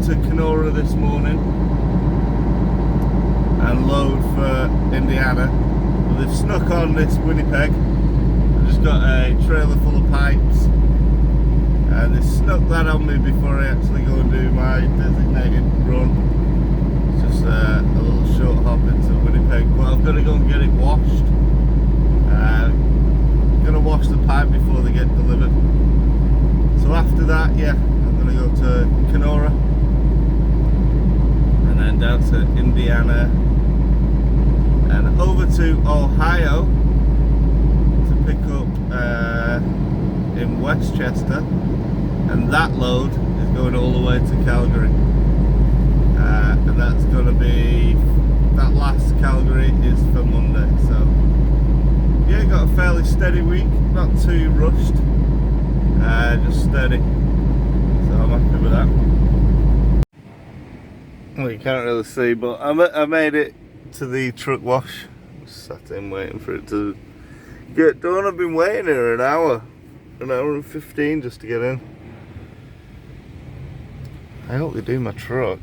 to Kenora this morning and load for Indiana. Well, they've snuck on this Winnipeg. I've just got a trailer full of pipes and they snuck that on me before I actually go and do my designated run. It's just a little short hop into Winnipeg, but I've got to go and get it washed. I'm going to wash the pipe before they get delivered. So after that, yeah, I'm going to go to Kenora and then down to Indiana and over to Ohio to pick up in Westchester, and that load is going all the way to Calgary, and that's going to be, that last Calgary is for Monday. So yeah, got a fairly steady week, not too rushed, just steady, so I'm happy with that. Well, you can't really see, but I made it to the truck wash. Sat in waiting for it to get done. I've been waiting here an hour and 15 just to get in. I hope they do my truck.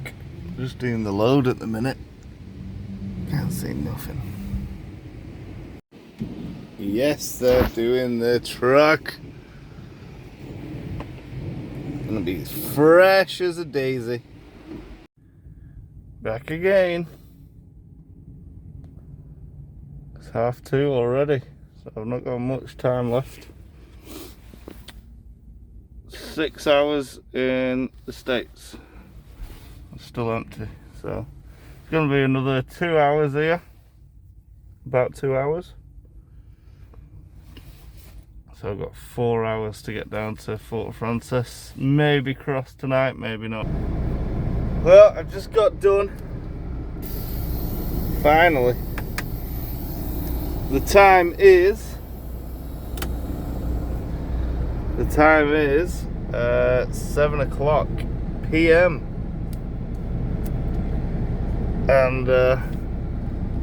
I'm just doing the load at the minute. Can't see nothing. Yes, they're doing the truck. Gonna be as fresh as a daisy. Back again. It's 2:30 already, so I've not got much time left. 6 hours in the States. It's still empty, so it's gonna be another 2 hours here. About 2 hours. So I've got 4 hours to get down to Fort Frances. Maybe cross tonight, maybe not. Well, I've just got done. Finally. The time is 7 o'clock PM. And yeah,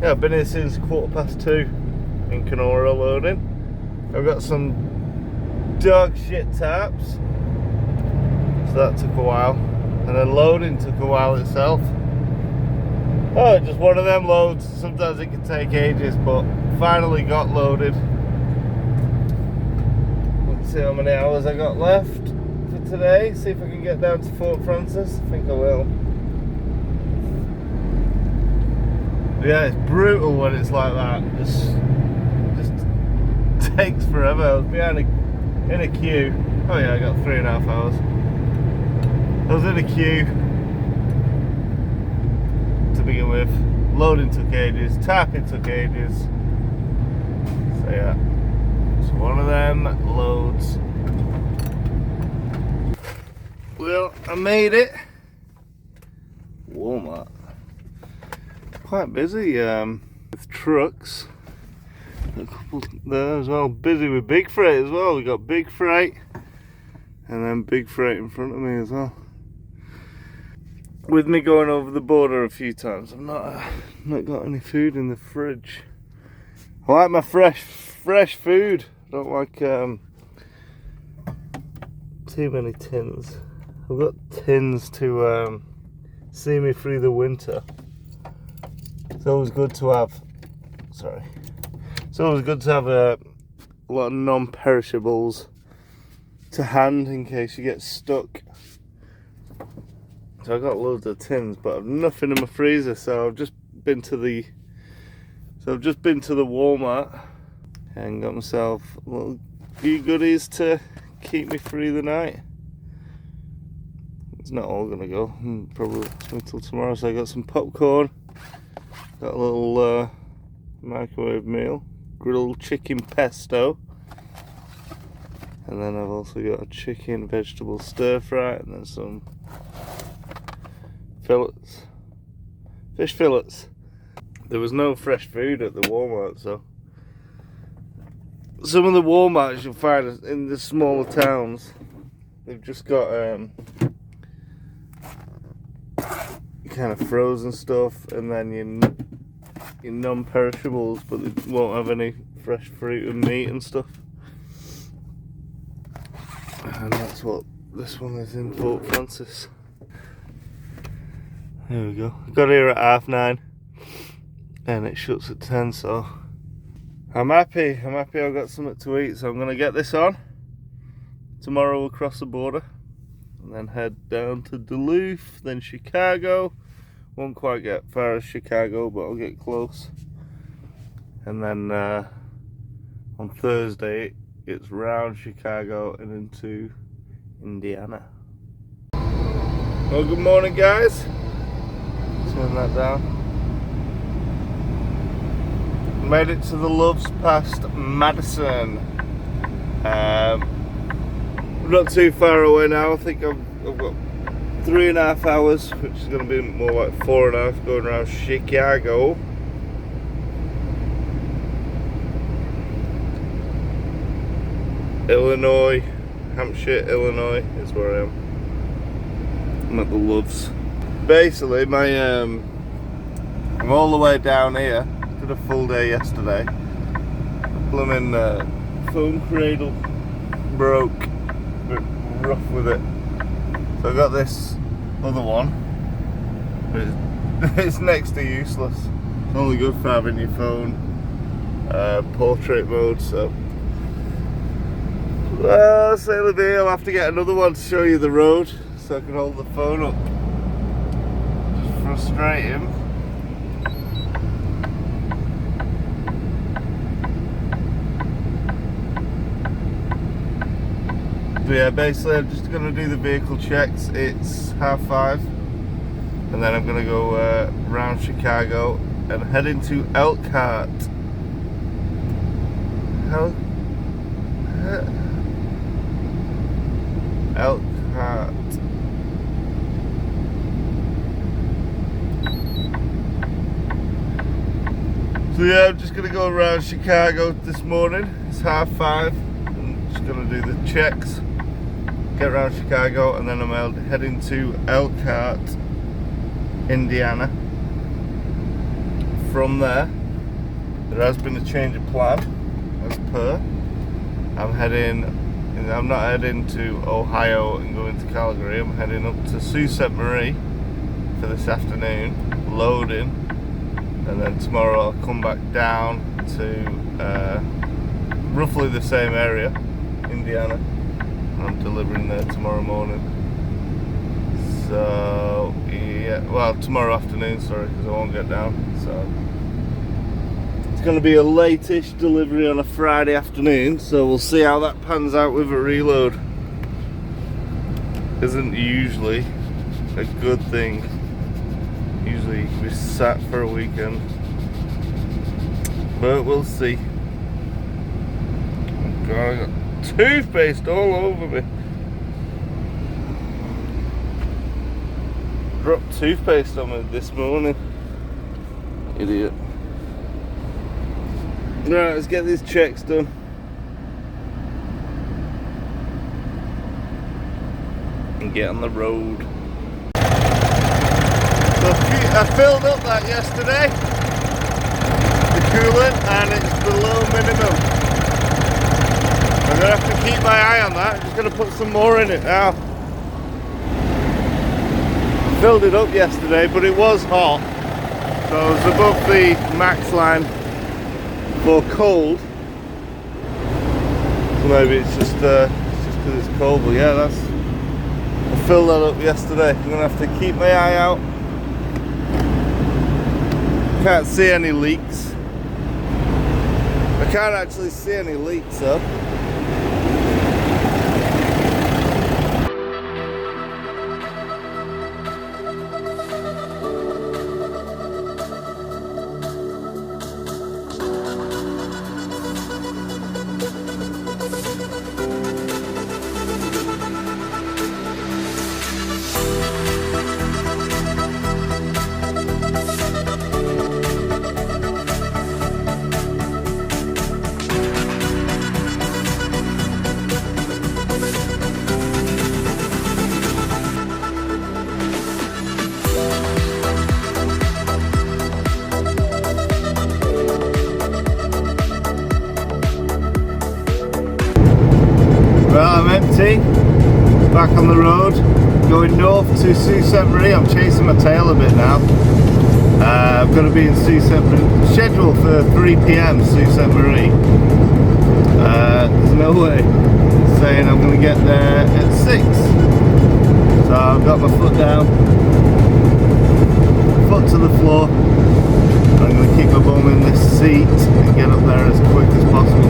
I've been here since 2:15 in Kenora loading. I've got some dog shit taps, so that took a while, and then loading took a while itself. Oh, just one of them loads. Sometimes it can take ages, but finally got loaded. Let's see how many hours I got left for today. See if I can get down to Fort Frances. I think I will. Yeah, it's brutal when it's like that. Just takes forever. I was behind in a queue. Oh yeah, I got 3.5 hours. I was in a queue to begin with. Loading took ages, tapping took ages. So yeah, it's one of them loads. Well, I made it. Walmart. Quite busy with trucks. A couple there as well. Busy with big freight as well. We got big freight and then big freight in front of me as well. With me going over the border a few times, I've not got any food in the fridge. I like my fresh food. I don't like too many tins. I've got tins to see me through the winter. It's always good to have. Sorry. It's always good to have a lot of non-perishables to hand in case you get stuck. So I've got loads of tins, but I've nothing in my freezer. So I've just been to the Walmart and got myself a little few goodies to keep me through the night. It's not all gonna go. Probably until tomorrow. So I got some popcorn. Got a little microwave meal. Grilled chicken pesto, and then I've also got a chicken vegetable stir fry, and then some fillets, fish fillets. There was no fresh food at the Walmart, so some of the Walmarts you'll find in the smaller towns, they've just got kind of frozen stuff, and then your non-perishables, but they won't have any fresh fruit and meat and stuff. And that's what this one is in Fort Frances. There we go. Got here at 9:30 and it shuts at 10, so I'm happy. I've got something to eat, so I'm gonna get this on. Tomorrow we'll cross the border and then head down to Duluth, then Chicago. Won't quite get far as Chicago, but I'll get close. And then on Thursday it's round Chicago and into Indiana. Well, good morning, guys. Turn that down. Made it to the Loves past Madison. Not too far away now. I think I've got 3.5 hours, which is going to be more like 4.5 going around Chicago. Illinois, Hampshire, Illinois is where I am. I'm at the Loves. Basically, I'm all the way down here. Did a full day yesterday. Blooming foam cradle broke. A bit rough with it. So I got this other one, but it's next to useless. It's only good for having your phone portrait mode. So, well, say the day I'll have to get another one to show you the road, so I can hold the phone up. Just frustrating. But yeah, basically I'm just going to do the vehicle checks. It's 5:30 and then I'm going to go around Chicago and head into Elkhart. Elkhart. So yeah, I'm just going to go around Chicago this morning. It's 5:30. I'm just going to do the checks. Get around Chicago and then I'm heading to Elkhart, Indiana. From there has been a change of plan as per. I'm not heading to Ohio and going to Calgary. I'm heading up to Sault Ste. Marie for this afternoon, loading, and then tomorrow I'll come back down to roughly the same area, Indiana. I'm delivering there tomorrow morning. So yeah, well, tomorrow afternoon, sorry, because I won't get down. So it's going to be a late-ish delivery on a Friday afternoon, so we'll see how that pans out with a reload. Isn't usually a good thing. Usually we sat for a weekend, but we'll see. Oh God, I got toothpaste all over me. Dropped toothpaste on me this morning. Idiot. Right, let's get these checks done. And get on the road. So I filled up that yesterday, the coolant, and it's below minimum. I'm going to have to keep my eye on that. I'm just going to put some more in it now. I filled it up yesterday, but it was hot. So it was above the max line for cold. So maybe it's just because it's cold. But yeah, I filled that up yesterday. I'm going to have to keep my eye out. Can't see any leaks. I can't actually see any leaks though. back on the road, going north to Sault Ste. Marie. I'm chasing my tail a bit now. I'm going to be in Sault Ste. Marie, scheduled for 3 PM Sault Ste. Marie. There's no way saying I'm going to get there at 6. So I've got my foot down, foot to the floor. I'm going to keep my bum in this seat and get up there as quick as possible.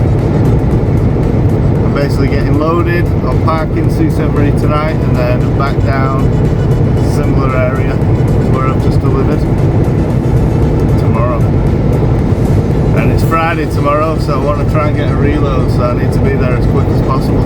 I'm basically getting loaded. I'll park in Sault Ste. Marie tonight and then back down similar area where I've just delivered tomorrow. And it's Friday tomorrow, so I want to try and get a reload, so I need to be there as quick as possible.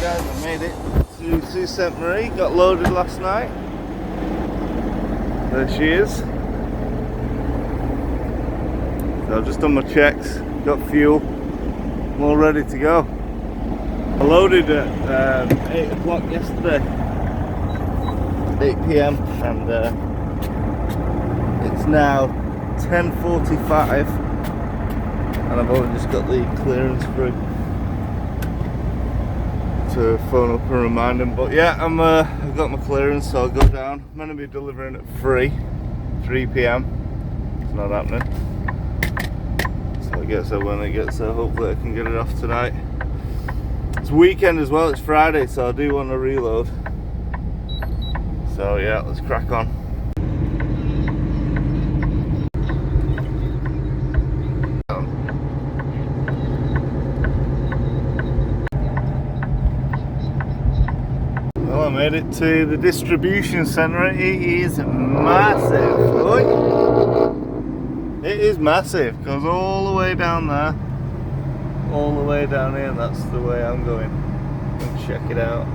Guys, I made it to Sault Ste. Marie, got loaded last night. There she is. So I've just done my checks, got fuel, I'm all ready to go. I loaded at 8 o'clock yesterday, 8 PM, and it's now 10:45 and I've only just got the clearance through to phone up and remind them. But yeah, I've got my clearance, so I'll go down. I'm going to be delivering at 3 PM. It's not happening, so it gets there when it gets there. Hopefully I can get it off tonight. It's weekend as well, it's Friday, so I do want to reload. So yeah, let's crack on. Well, I made it to the distribution centre. It is massive. Oi. It is massive, goes all the way down there, all the way down here, and that's the way I'm going. Let's check it out.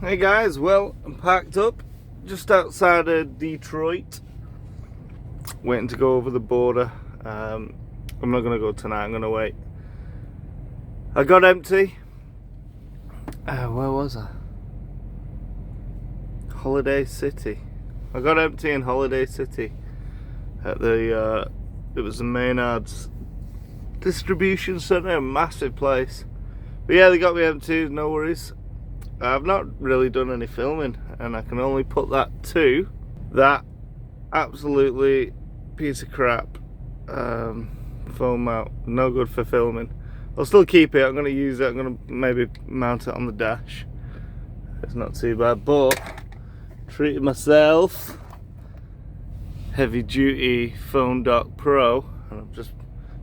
Hey guys, well, I'm packed up just outside of Detroit, waiting to go over the border. I'm not going to go tonight, I'm going to wait. I got empty. Where was I? Holiday City. I got empty in Holiday City at the it was the Maynard's distribution centre, a massive place. But yeah, they got me empty, no worries. I've not really done any filming, and I can only put that to that absolutely piece of crap phone mount, no good for filming. I'll still keep it, I'm going to use it, I'm going to maybe mount it on the dash. It's not too bad, but treated myself heavy duty phone dock pro, and I've just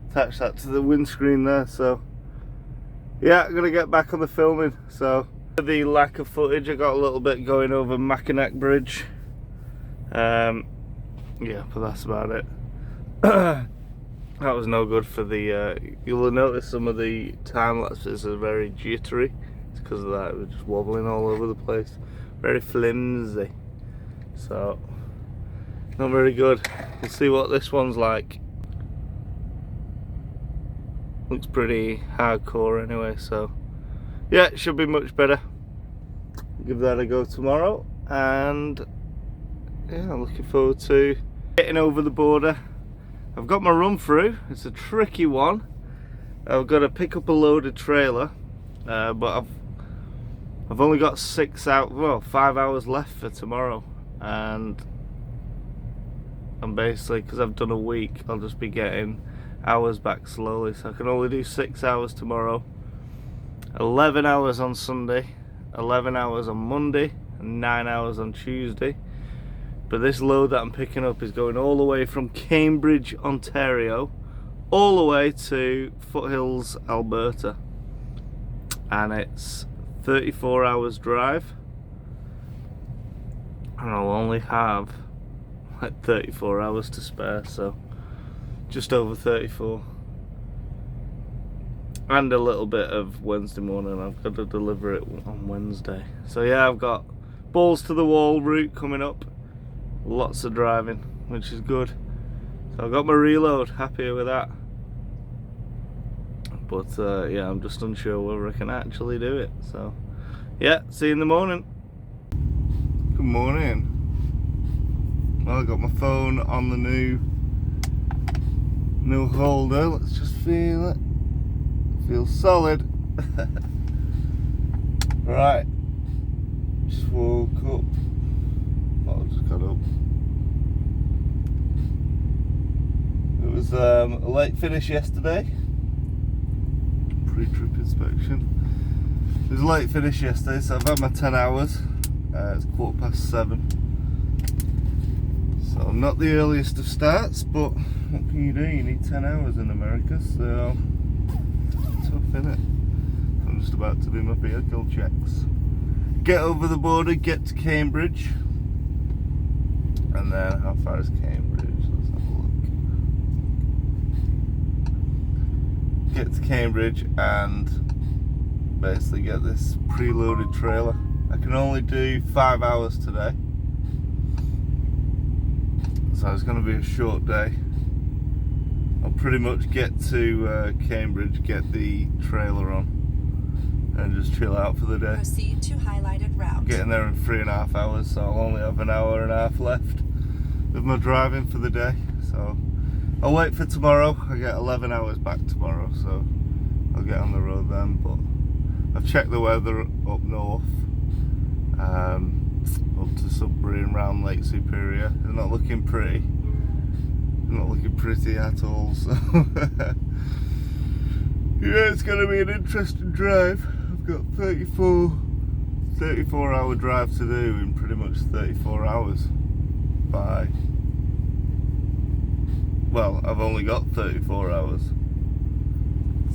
attached that to the windscreen there. So yeah, I'm gonna get back on the filming. So the lack of footage, I got a little bit going over Mackinac Bridge, yeah, but that's about it. That was no good for the you'll notice some of the time lapses are very jittery. It's because of that, it was just wobbling all over the place, very flimsy, so not very good. We'll see what this one's like. Looks pretty hardcore anyway, so yeah, it should be much better. Give that a go tomorrow, and yeah, I'm looking forward to getting over the border. I've got my run through. It's a tricky one. I've got to pick up a loaded trailer, but I've only got 5 hours left for tomorrow, and I'm basically, because I've done a week, I'll just be getting hours back slowly, so I can only do 6 hours tomorrow, 11 hours on Sunday, 11 hours on Monday, and 9 hours on Tuesday. But this load that I'm picking up is going all the way from Cambridge, Ontario, all the way to Foothills, Alberta, and it's 34 hours drive, and I'll only have like 34 hours to spare, so just over 34, and a little bit of Wednesday morning. I've got to deliver it on Wednesday, so yeah, I've got balls to the wall route coming up, lots of driving, which is good. So I've got my reload, happy with that, but yeah, I'm just unsure whether I can actually do it. So yeah, see you in the morning. Good morning. Well, I got my phone on the new holder. Let's just feel it. Feels solid. Right. Just woke up. Well, I just got up. It was a late finish yesterday. Pre-trip inspection. It was a late finish yesterday, so I've had my 10 hours. It's 7:15. So not the earliest of starts, but what can you do? You need 10 hours in America, so tough, innit? I'm just about to do my vehicle checks. Get over the border, get to Cambridge, and then how far is Cambridge? Let's have a look. Get to Cambridge and basically get this preloaded trailer. I can only do 5 hours today, so it's going to be a short day. I'll pretty much get to Cambridge, get the trailer on, and just chill out for the day. Proceed to highlighted route. I'm getting there in 3.5 hours, so I'll only have an hour and a half left of my driving for the day. So I'll wait for tomorrow. I get 11 hours back tomorrow, so I'll get on the road then. But I've checked the weather up north, up to Sudbury and round Lake Superior. It's not looking pretty. Not looking pretty at all, so yeah, it's going to be an interesting drive. I've got 34 hour drive to do in pretty much 34 hours well, I've only got 34 hours,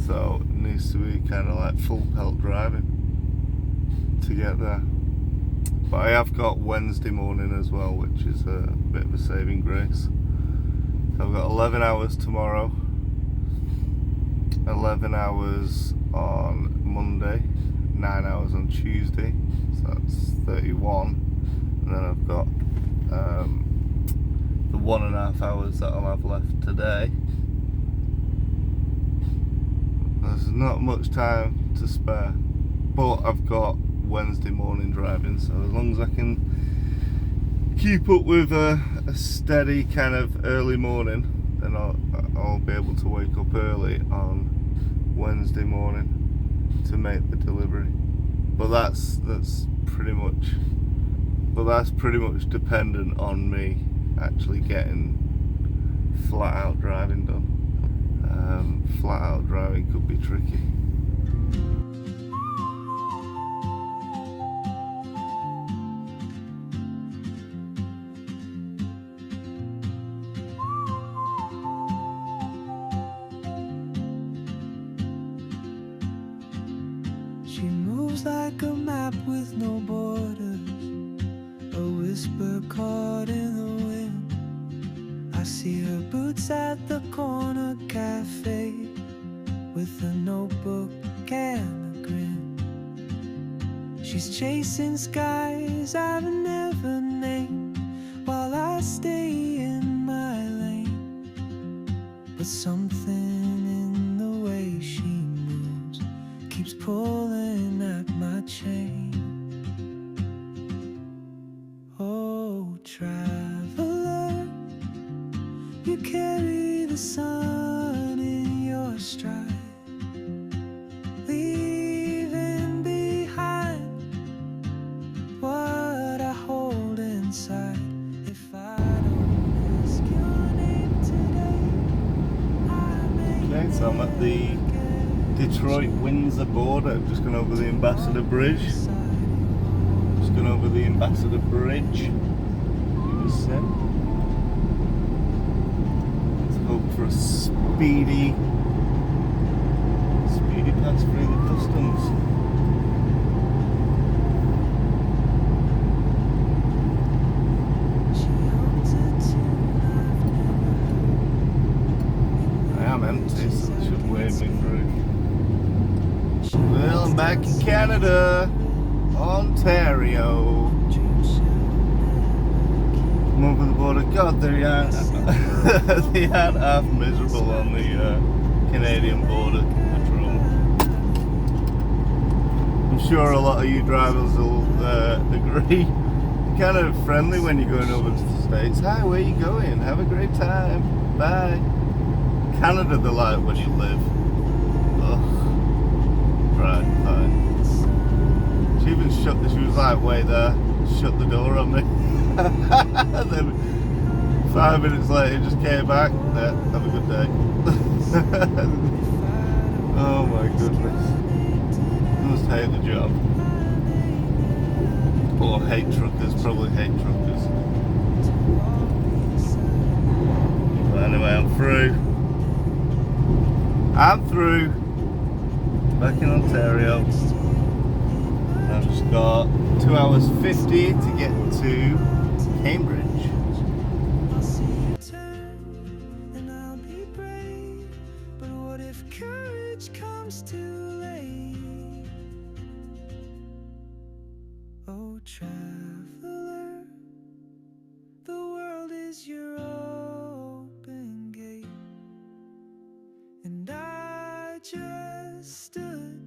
so it needs to be kind of like full pelt driving to get there. But I have got Wednesday morning as well, which is a bit of a saving grace. So I've got 11 hours tomorrow, 11 hours on Monday, 9 hours on Tuesday, so that's 31, and then I've got the 1.5 hours that I'll have left today. There's not much time to spare, but I've got Wednesday morning driving, so as long as I can keep up with a steady kind of early morning, then I'll be able to wake up early on Wednesday morning to make the delivery. But that's pretty much dependent on me actually getting flat out driving done. Flat out driving could be tricky. She moves like a map with no borders, a whisper caught in the wind. I see her boots at the corner cafe with a notebook and a grin. She's chasing skies I've never named while I stay in my lane. But something in the way keeps pulling at my chain. Oh, traveler, you carry the sun in your stride, leaving behind what I hold inside. If I don't ask your name today, I may Okay, so I'm at the Detroit-Windsor border. I've just gone over the Ambassador Bridge. Just gone over the Ambassador Bridge. You just said. Let's hope for a speedy pass through the customs. I am empty, so they should wave me through. Well, I'm back in Canada, Ontario. I'm over the border. God, they aren't half miserable on the Canadian border patrol. I'm sure a lot of you drivers will agree. You're kind of friendly when you're going over to the States. Hi, where you going? Have a great time. Bye. Canada, they're like when you live. Ugh. Right, fine. She even she was like, wait there, shut the door on me. And then 5 minutes later, just came back. Yeah, have a good day. Oh my goodness. I must hate the job. Or hate truckers, probably hate truckers. But anyway, I'm through. I'm through. Back in Ontario. I've just got 2 hours 50 to get to Cambridge. I'll see you turn, and I'll be brave. But what if courage comes too late? Oh, traveler, the world is your open gate, and I just stood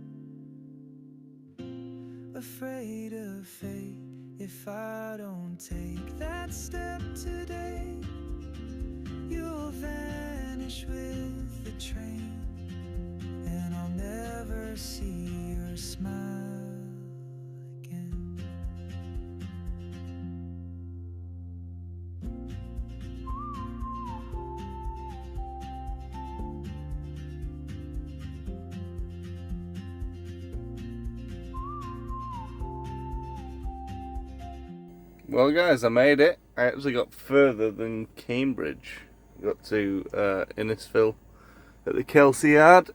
afraid of fate. If I don't take that step today, you'll vanish with the train, and I'll never see your smile again. Well guys, I made it. I actually got further than Cambridge. Got to Innisfil at the Kelsey Yard.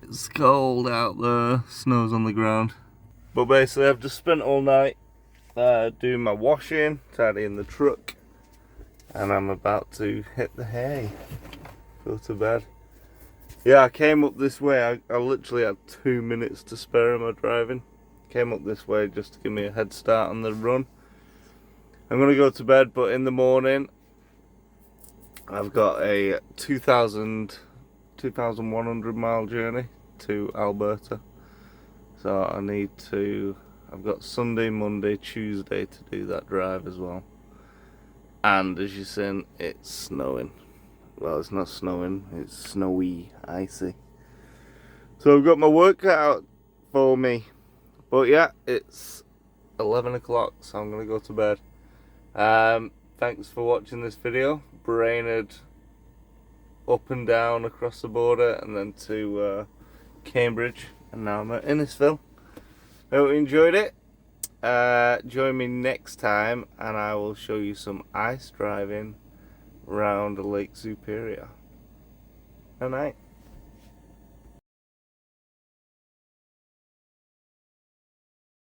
It's cold out there, snow's on the ground. But basically I've just spent all night doing my washing, tidying the truck, and I'm about to hit the hay, go to bed. Yeah, I came up this way, I literally had 2 minutes to spare in my driving. Came up this way just to give me a head start on the run. I'm going to go to bed, but in the morning I've got a 2,100 mile journey to Alberta. So I've got Sunday, Monday, Tuesday to do that drive as well. And as you've seen, it's snowing. Well, it's not snowing, it's snowy, icy. So I've got my work cut out for me. But yeah, it's 11 o'clock, so I'm going to go to bed. Thanks for watching this video. Brainerd up and down across the border, and then to Cambridge, and now I'm at Innisfil. Hope you enjoyed it. Join me next time, and I will show you some ice driving around Lake Superior. Good night.